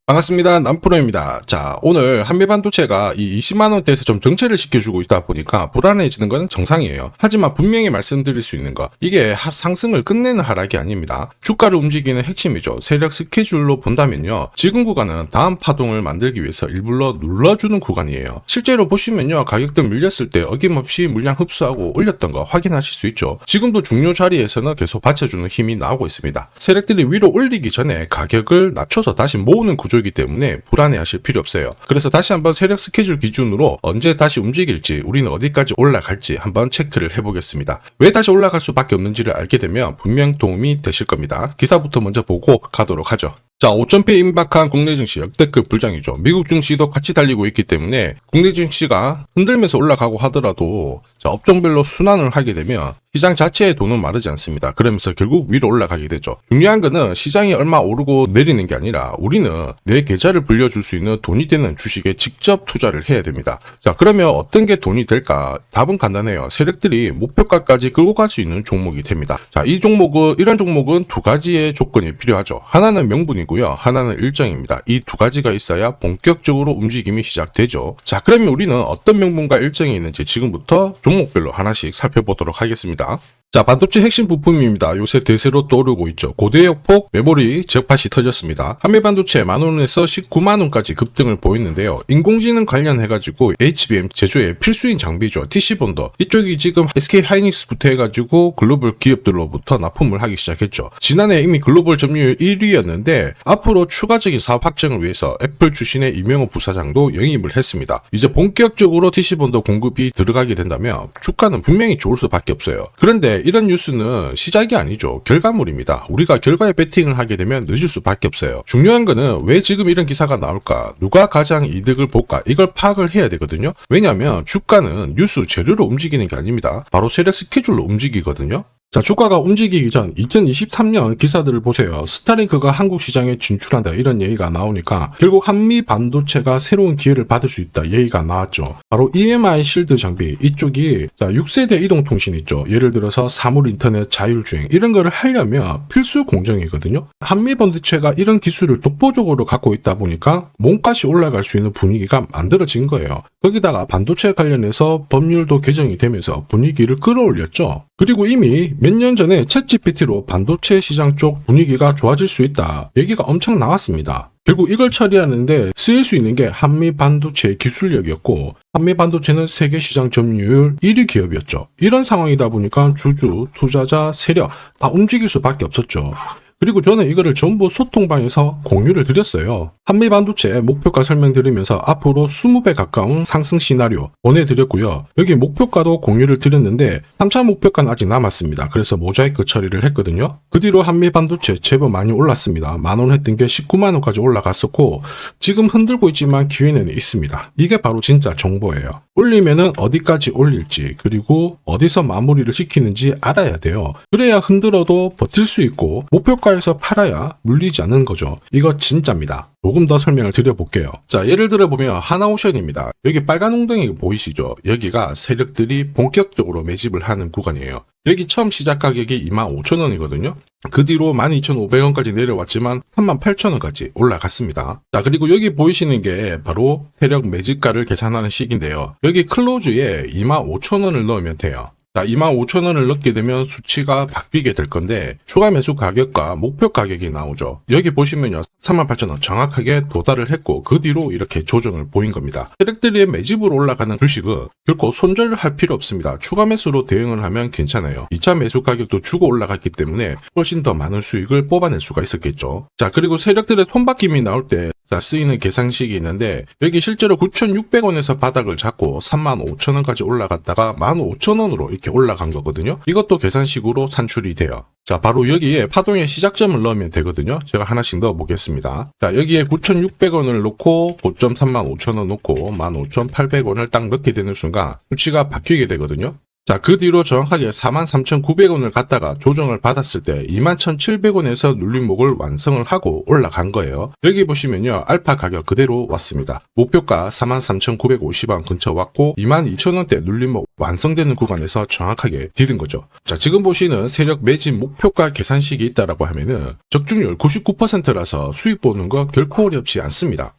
반갑습니다. 남프로입니다. 자, 오늘 한미반도체가 이 20만원대에서 좀 정체를 시켜주고 있다 보니까 불안해지는 건 정상이에요. 하지만 분명히 말씀드릴 수 있는 거, 이게 상승을 끝내는 하락이 아닙니다. 주가를 움직이는 핵심이죠. 세력 스케줄로 본다면요, 지금 구간은 다음 파동을 만들기 위해서 일부러 눌러주는 구간이에요. 실제로 보시면요, 가격들 밀렸을 때 어김없이 물량 흡수하고 올렸던 거 확인하실 수 있죠. 지금도 중요 자리에서는 계속 받쳐주는 힘이 나오고 있습니다. 세력들이 위로 올리기 전에 가격을 낮춰서 다시 모으는 구조 이기 때문에 불안해하실 필요 없어요. 그래서 다시 한번 세력 스케줄 기준으로 언제 다시 움직일지, 우리는 어디까지 올라갈지 한번 체크를 해보겠습니다. 왜 다시 올라갈 수밖에 없는지를 알게 되면 분명 도움이 되실 겁니다. 기사부터 먼저 보고 가도록 하죠. 자, 5,000배 임박한 국내 증시 역대급 불장이죠. 미국 증시도 같이 달리고 있기 때문에 국내 증시가 흔들면서 올라가고 하더라도 업종별로 순환을 하게 되면 시장 자체의 돈은 마르지 않습니다. 그러면서 결국 위로 올라가게 되죠. 중요한 거는 시장이 얼마 오르고 내리는 게 아니라 우리는 내 계좌를 불려줄 수 있는 돈이 되는 주식에 직접 투자를 해야 됩니다. 자, 그러면 어떤 게 돈이 될까? 답은 간단해요. 세력들이 목표가까지 끌고 갈 수 있는 종목이 됩니다. 자, 이런 종목은 두 가지의 조건이 필요하죠. 하나는 명분이고요. 하나는 일정입니다. 이 두 가지가 있어야 본격적으로 움직임이 시작되죠. 자, 그러면 우리는 어떤 명분과 일정이 있는지 지금부터 종목별로 하나씩 살펴보도록 하겠습니다. 자, 반도체 핵심 부품입니다. 요새 대세로 떠오르고 있죠. 고대역폭 메모리 잭팟이 터졌습니다. 한미반도체 만원에서 19만원까지 급등을 보였는데요. 인공지능 관련해가지고 HBM 제조의 필수인 장비죠. TC본더. 이쪽이 지금 SK하이닉스부터 해가지고 글로벌 기업들로부터 납품을 하기 시작했죠. 지난해 이미 글로벌 점유율 1위였는데 앞으로 추가적인 사업 확장을 위해서 애플 출신의 이명호 부사장도 영입을 했습니다. 이제 본격적으로 TC본더 공급이 들어가게 된다면 주가는 분명히 좋을 수밖에 없어요. 그런데 이런 뉴스는 시작이 아니죠. 결과물입니다. 우리가 결과에 베팅을 하게 되면 늦을 수밖에 없어요. 중요한 거는 왜 지금 이런 기사가 나올까? 누가 가장 이득을 볼까? 이걸 파악을 해야 되거든요. 왜냐하면 주가는 뉴스 재료로 움직이는 게 아닙니다. 바로 세력 스케줄로 움직이거든요. 자, 주가가 움직이기 전 2023년 기사들을 보세요. 스타링크가 한국 시장에 진출한다 이런 얘기가 나오니까 결국 한미 반도체가 새로운 기회를 받을 수 있다 얘기가 나왔죠. 바로 EMI 실드 장비, 이쪽이 6세대 이동통신 있죠. 예를 들어서 사물 인터넷 자율주행 이런 거를 하려면 필수 공정이거든요. 한미 반도체가 이런 기술을 독보적으로 갖고 있다 보니까 몸값이 올라갈 수 있는 분위기가 만들어진 거예요. 거기다가 반도체 관련해서 법률도 개정이 되면서 분위기를 끌어올렸죠. 그리고 이미 몇 년 전에 챗GPT로 반도체 시장 쪽 분위기가 좋아질 수 있다 얘기가 엄청 나왔습니다. 결국 이걸 처리하는데 쓰일 수 있는 게 한미 반도체 기술력이었고, 한미 반도체는 세계 시장 점유율 1위 기업이었죠. 이런 상황이다 보니까 주주, 투자자, 세력 다 움직일 수밖에 없었죠. 그리고 저는 이거를 전부 소통방에서 공유를 드렸어요. 한미 반도체 목표가 설명드리면서 앞으로 20배 가까운 상승 시나리오 보내드렸고요. 여기 목표가도 공유를 드렸는데 3차 목표가는 아직 남았습니다. 그래서 모자이크 처리를 했거든요. 그 뒤로 한미 반도체 제법 많이 올랐습니다. 만원 했던 게 19만원까지 올라갔었고, 지금 흔들고 있지만 기회는 있습니다. 이게 바로 진짜 정보예요. 올리면은 어디까지 올릴지, 그리고 어디서 마무리를 시키는지 알아야 돼요. 그래야 흔들어도 버틸 수 있고 목표가에서 팔아야 물리지 않는 거죠. 이거 진짜입니다. 조금 더 설명을 드려볼게요. 자, 예를 들어 보면 하나오션입니다. 여기 빨간 웅덩이 보이시죠? 여기가 세력들이 본격적으로 매집을 하는 구간이에요. 여기 처음 시작 가격이 25,000원이거든요. 그 뒤로 12,500원까지 내려왔지만 38,000원까지 올라갔습니다. 자, 그리고 여기 보이시는 게 바로 세력 매집가를 계산하는 식인데요. 여기 클로즈에 25,000원을 넣으면 돼요. 자, 25,000원을 넣게 되면 수치가 바뀌게 될 건데 추가 매수 가격과 목표 가격이 나오죠. 여기 보시면요, 38,000원 정확하게 도달을 했고 그 뒤로 이렇게 조정을 보인 겁니다. 세력들이 매집으로 올라가는 주식은 결코 손절을 할 필요 없습니다. 추가 매수로 대응을 하면 괜찮아요. 2차 매수 가격도 주고 올라갔기 때문에 훨씬 더 많은 수익을 뽑아낼 수가 있었겠죠. 자, 그리고 세력들의 손바뀜이 나올 때 쓰이는 계산식이 있는데, 여기 실제로 9,600원에서 바닥을 잡고 35,000원까지 올라갔다가 15,000원으로 이렇게 올라간 거거든요. 이것도 계산식으로 산출이 돼요. 자, 바로 여기에 파동의 시작점을 넣으면 되거든요. 제가 하나씩 넣어 보겠습니다. 자, 여기에 9,600원을 놓고 고점 35,000원 놓고 15,800원을 딱 넣게 되는 순간 수치가 바뀌게 되거든요. 자, 그 뒤로 정확하게 43,900원을 갖다가 조정을 받았을 때 21,700원에서 눌림목을 완성을 하고 올라간 거예요. 여기 보시면요, 알파 가격 그대로 왔습니다. 목표가 43,950원 근처 왔고 22,000원대 눌림목 완성되는 구간에서 정확하게 디딘 거죠. 자, 지금 보시는 세력 매진 목표가 계산식이 있다라고 하면은 적중률 99%라서 수익 보는 거 결코 어렵지 않습니다.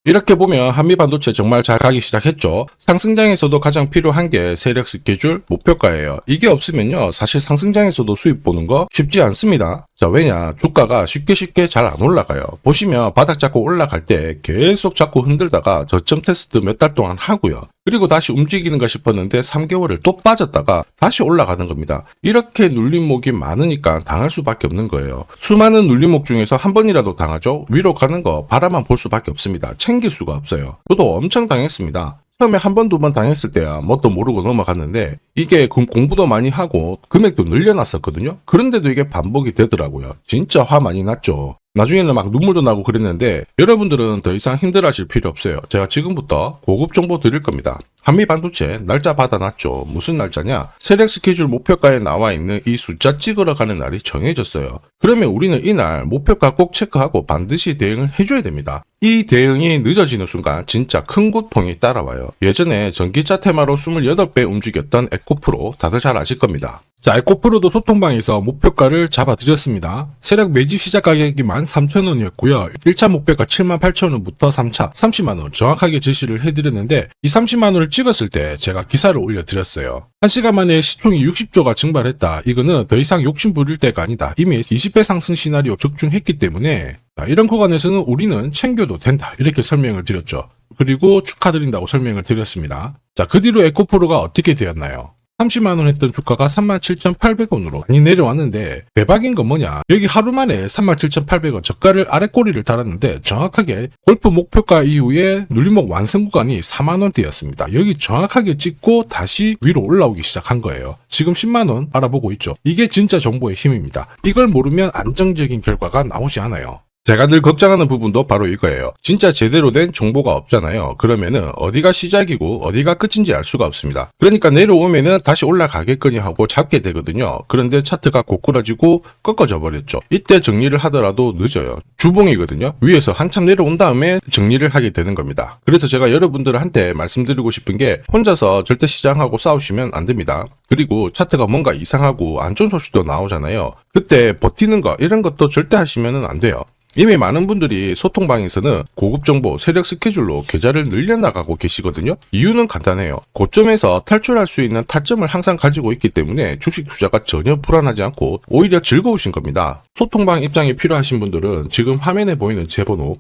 이렇게 보면 한미반도체 정말 잘 가기 시작했죠. 상승장에서도 가장 필요한 게 세력 스케줄, 목표가예요. 이게 없으면요, 사실 상승장에서도 수익 보는 거 쉽지 않습니다. 자, 왜냐? 주가가 쉽게 잘 안 올라가요. 보시면 바닥 잡고 올라갈 때 계속 자꾸 흔들다가 저점 테스트 몇 달 동안 하고요. 그리고 다시 움직이는가 싶었는데 3개월을 또 빠졌다가 다시 올라가는 겁니다. 이렇게 눌림목이 많으니까 당할 수밖에 없는 거예요. 수많은 눌림목 중에서 한 번이라도 당하죠? 위로 가는 거 바라만 볼 수밖에 없습니다. 챙길 수가 없어요. 저도 엄청 당했습니다. 처음에 한 번, 두 번 당했을 때야 뭣도 모르고 넘어갔는데 이게 공부도 많이 하고 금액도 늘려놨었거든요. 그런데도 이게 반복이 되더라고요. 진짜 화 많이 났죠. 나중에는 막 눈물도 나고 그랬는데 여러분들은 더 이상 힘들어하실 필요 없어요. 제가 지금부터 고급 정보 드릴 겁니다. 한미반도체 날짜 받아놨죠. 무슨 날짜냐? 세력 스케줄 목표가에 나와 있는 이 숫자 찍으러 가는 날이 정해졌어요. 그러면 우리는 이날 목표가 꼭 체크하고 반드시 대응을 해줘야 됩니다. 이 대응이 늦어지는 순간 진짜 큰 고통이 따라와요. 예전에 전기차 테마로 28배 움직였던 에코프로 다들 잘 아실 겁니다. 자, 에코프로도 소통방에서 목표가를 잡아드렸습니다. 세력 매집 시작 가격이 13,000원이었고요. 1차 목표가 78,000원부터 3차 30만원 정확하게 제시를 해드렸는데 이 30만원을 찍었을 때 제가 기사를 올려드렸어요. 1시간 만에 시총이 60조가 증발했다. 이거는 더 이상 욕심 부릴 때가 아니다. 이미 20배 상승 시나리오 적중했기 때문에 이런 구간에서는 우리는 챙겨도 된다. 이렇게 설명을 드렸죠. 그리고 축하드린다고 설명을 드렸습니다. 자, 그 뒤로 에코프로가 어떻게 되었나요? 30만원 했던 주가가 37,800원으로 많이 내려왔는데 대박인 건 뭐냐? 여기 하루 만에 37,800원 저가를 아래꼬리를 달았는데 정확하게 골프 목표가 이후에 눌림목 완성 구간이 4만원대였습니다. 여기 정확하게 찍고 다시 위로 올라오기 시작한 거예요. 지금 10만원 알아보고 있죠. 이게 진짜 정보의 힘입니다. 이걸 모르면 안정적인 결과가 나오지 않아요. 제가 늘 걱정하는 부분도 바로 이거예요. 진짜 제대로 된 정보가 없잖아요. 그러면은 어디가 시작이고 어디가 끝인지 알 수가 없습니다. 그러니까 내려오면은 다시 올라가겠거니 하고 잡게 되거든요. 그런데 차트가 고꾸라지고 꺾어져 버렸죠. 이때 정리를 하더라도 늦어요. 주봉이거든요. 위에서 한참 내려온 다음에 정리를 하게 되는 겁니다. 그래서 제가 여러분들한테 말씀드리고 싶은 게 혼자서 절대 시장하고 싸우시면 안 됩니다. 그리고 차트가 뭔가 이상하고 안 좋은 소식도 나오잖아요. 그때 버티는 거 이런 것도 절대 하시면 안 돼요. 이미 많은 분들이 소통방에서는 고급 정보 세력 스케줄로 계좌를 늘려나가고 계시거든요. 이유는 간단해요. 고점에서 탈출할 수 있는 타점을 항상 가지고 있기 때문에 주식 투자가 전혀 불안하지 않고 오히려 즐거우신 겁니다. 소통방 입장이 필요하신 분들은 지금 화면에 보이는 제 번호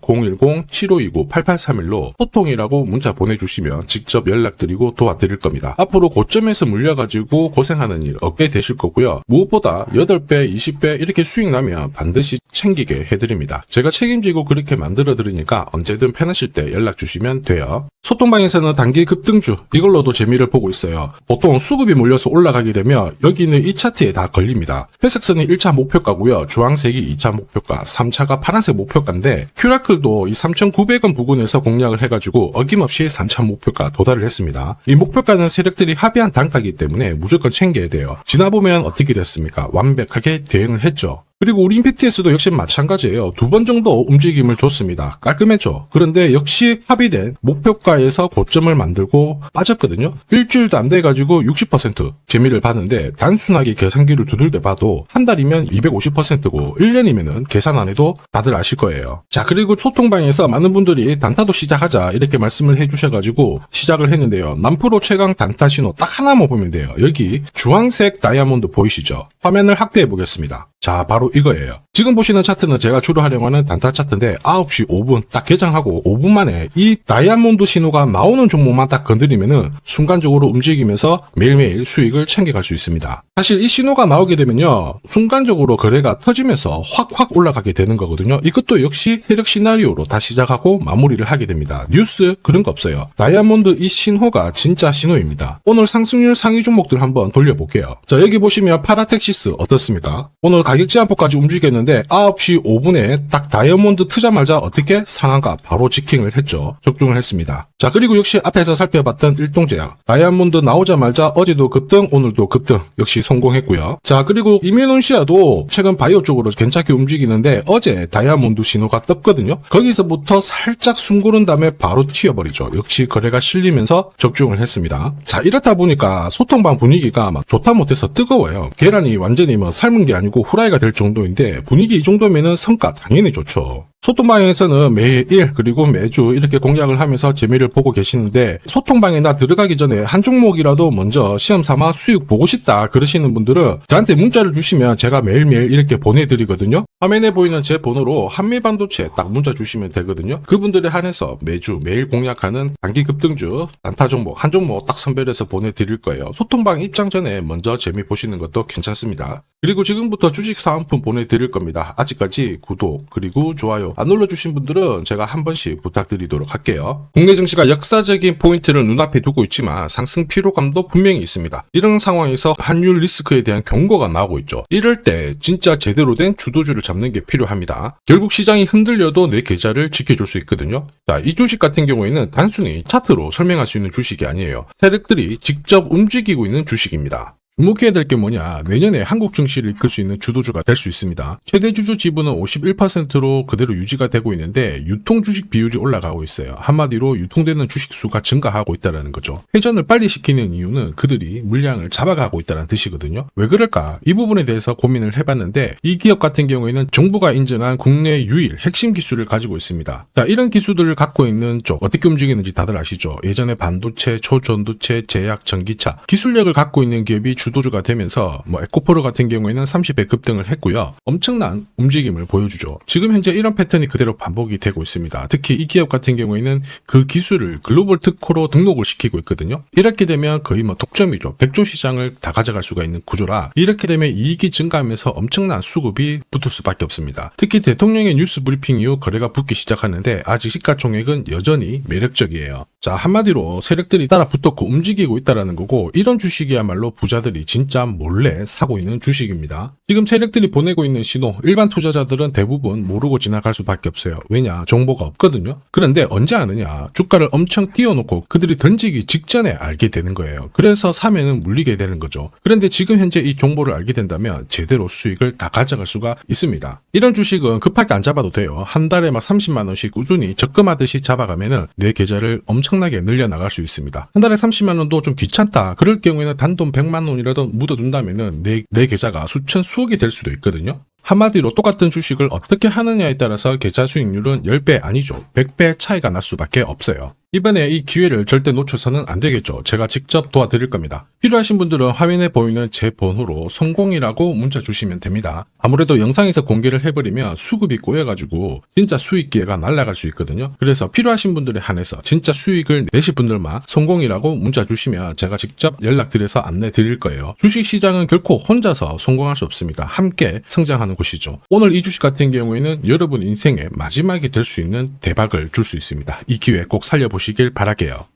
010-7529-8831로 소통이라고 문자 보내주시면 직접 연락드리고 도와드릴 겁니다. 앞으로 고점에서 물려가지고 고생하는 일 없게 되실 거고요. 무엇보다 8배, 20배 이렇게 수익 나면 반드시 챙기게 해드립니다. 제가 책임지고 그렇게 만들어 드리니까 언제든 편하실 때 연락 주시면 돼요. 소통방에서는 단기 급등주 이걸로도 재미를 보고 있어요. 보통 수급이 몰려서 올라가게 되면 여기는 이 차트에 다 걸립니다. 회색선이 1차 목표가고요. 주황색이 2차 목표가, 3차가 파란색 목표가인데 큐라클도 이 3,900원 부근에서 공략을 해가지고 어김없이 3차 목표가 도달을 했습니다. 이 목표가는 세력들이 합의한 단가이기 때문에 무조건 챙겨야 돼요. 지나보면 어떻게 됐습니까? 완벽하게 대응을 했죠. 그리고 우리 임팩트에서도 역시 마찬가지예요. 2번 정도 움직임을 줬습니다. 깔끔했죠. 그런데 역시 합의된 목표가에서 고점을 만들고 빠졌거든요. 일주일도 안 돼가지고 60% 재미를 봤는데 단순하게 계산기를 두들겨 봐도 한 달이면 250%고 1년이면은 계산 안 해도 다들 아실 거예요. 자, 그리고 소통방에서 많은 분들이 단타도 시작하자 이렇게 말씀을 해주셔가지고 시작을 했는데요. 남프로 최강 단타 신호 딱 하나만 보면 돼요. 여기 주황색 다이아몬드 보이시죠? 화면을 확대해 보겠습니다. 자, 바로 이거예요. 지금 보시는 차트는 제가 주로 활용하는 단타 차트인데 9시 5분 딱 개장하고 5분 만에 이 다이아몬드 신호가 나오는 종목만 딱 건드리면은 순간적으로 움직이면서 매일매일 수익을 챙겨갈 수 있습니다. 사실 이 신호가 나오게 되면요, 순간적으로 거래가 터지면서 확 올라가게 되는 거거든요. 이것도 역시 세력 시나리오로 다 시작하고 마무리를 하게 됩니다. 뉴스 그런 거 없어요. 다이아몬드 이 신호가 진짜 신호입니다. 오늘 상승률 상위 종목들 한번 돌려볼게요. 자, 여기 보시면 파라텍시스 어떻습니까? 오늘 가격 제한폭까지 움직였는데 그런데 9시 5분에 딱 다이아몬드 트자마자 어떻게 상한가 바로 직행을 했죠. 적중을 했습니다. 자, 그리고 역시 앞에서 살펴봤던 일동제약. 다이아몬드 나오자마자 어제도 급등, 오늘도 급등 역시 성공했고요. 자, 그리고 이메논시아도 최근 바이오 쪽으로 괜찮게 움직이는데 어제 다이아몬드 신호가 떴거든요. 거기서부터 살짝 숨 고른 다음에 바로 튀어버리죠. 역시 거래가 실리면서 적중을 했습니다. 자, 이렇다 보니까 소통방 분위기가 막 좋다 못해서 뜨거워요. 계란이 완전히 뭐 삶은 게 아니고 후라이가 될 정도인데 분위기 이 정도면은 성과 당연히 좋죠. 소통방에서는 매일 그리고 매주 이렇게 공략을 하면서 재미를 보고 계시는데 소통방에 나 들어가기 전에 한 종목이라도 먼저 시험 삼아 수익 보고 싶다 그러시는 분들은 저한테 문자를 주시면 제가 매일매일 이렇게 보내드리거든요. 화면에 보이는 제 번호로 한미반도체 딱 문자 주시면 되거든요. 그분들에 한해서 매주 매일 공략하는 단기 급등주 단타 종목 한 종목 딱 선별해서 보내드릴 거예요. 소통방 입장 전에 먼저 재미 보시는 것도 괜찮습니다. 그리고 지금부터 주식 사은품 보내드릴 겁니다. 아직까지 구독 그리고 좋아요 안 눌러주신 분들은 제가 한 번씩 부탁드리도록 할게요. 국내 증시가 역사적인 포인트를 눈앞에 두고 있지만 상승 피로감도 분명히 있습니다. 이런 상황에서 환율 리스크에 대한 경고가 나오고 있죠. 이럴 때 진짜 제대로 된 주도주를 잡는 게 필요합니다. 결국 시장이 흔들려도 내 계좌를 지켜줄 수 있거든요. 자, 이 주식 같은 경우에는 단순히 차트로 설명할 수 있는 주식이 아니에요. 세력들이 직접 움직이고 있는 주식입니다. 주목해야 될 게 뭐냐, 내년에 한국 증시를 이끌 수 있는 주도주가 될 수 있습니다. 최대 주주 지분은 51%로 그대로 유지가 되고 있는데 유통 주식 비율이 올라가고 있어요. 한마디로 유통되는 주식 수가 증가하고 있다는 거죠. 회전을 빨리 시키는 이유는 그들이 물량을 잡아가고 있다는 뜻이거든요. 왜 그럴까? 이 부분에 대해서 고민을 해봤는데 이 기업 같은 경우에는 정부가 인정한 국내 유일 핵심 기술을 가지고 있습니다. 자, 이런 기술들을 갖고 있는 쪽 어떻게 움직이는지 다들 아시죠? 예전에 반도체, 초전도체, 제약, 전기차 기술력을 갖고 있는 기업이 주도주가 되면서 에코프로 같은 경우에는 30배 급등을 했고요. 엄청난 움직임을 보여주죠. 지금 현재 이런 패턴이 그대로 반복이 되고 있습니다. 특히 이 기업 같은 경우에는 그 기술을 글로벌 특허로 등록을 시키고 있거든요. 이렇게 되면 거의 독점이죠. 100조 시장을 다 가져갈 수가 있는 구조라 이렇게 되면 이익이 증가하면서 엄청난 수급이 붙을 수밖에 없습니다. 특히 대통령의 뉴스 브리핑 이후 거래가 붙기 시작하는데 아직 시가총액은 여전히 매력적이에요. 자, 한마디로 세력들이 따라 붙었고 움직이고 있다는 거고 이런 주식이야말로 부자들이 진짜 몰래 사고 있는 주식입니다. 지금 세력들이 보내고 있는 신호 일반 투자자들은 대부분 모르고 지나갈 수밖에 없어요. 왜냐? 정보가 없거든요. 그런데 언제 아느냐? 주가를 엄청 띄워놓고 그들이 던지기 직전에 알게 되는 거예요. 그래서 사면은 물리게 되는 거죠. 그런데 지금 현재 이 정보를 알게 된다면 제대로 수익을 다 가져갈 수가 있습니다. 이런 주식은 급하게 안 잡아도 돼요. 한 달에 30만 원씩 꾸준히 적금하듯이 잡아가면은 내 계좌를 엄청나게 늘려나갈 수 있습니다. 한 달에 30만 원도 좀 귀찮다. 그럴 경우에는 단돈 100만 원이라도 묻어둔다면은 내 계좌가 수천 수억이 될 수도 있거든요. 한마디로 똑같은 주식을 어떻게 하느냐에 따라서 계좌 수익률은 10배 아니죠. 100배 차이가 날 수밖에 없어요. 이번에 이 기회를 절대 놓쳐서는 안 되겠죠. 제가 직접 도와드릴 겁니다. 필요하신 분들은 화면에 보이는 제 번호로 성공이라고 문자 주시면 됩니다. 아무래도 영상에서 공개를 해버리면 수급이 꼬여가지고 진짜 수익 기회가 날아갈 수 있거든요. 그래서 필요하신 분들에 한해서 진짜 수익을 내실 분들만 성공이라고 문자 주시면 제가 직접 연락드려서 안내 드릴 거예요. 주식시장은 결코 혼자서 성공할 수 없습니다. 함께 성장하는 곳이죠. 오늘 이 주식 같은 경우에는 여러분 인생의 마지막이 될 수 있는 대박을 줄 수 있습니다. 이 기회 꼭 살려보시길 바랄게요.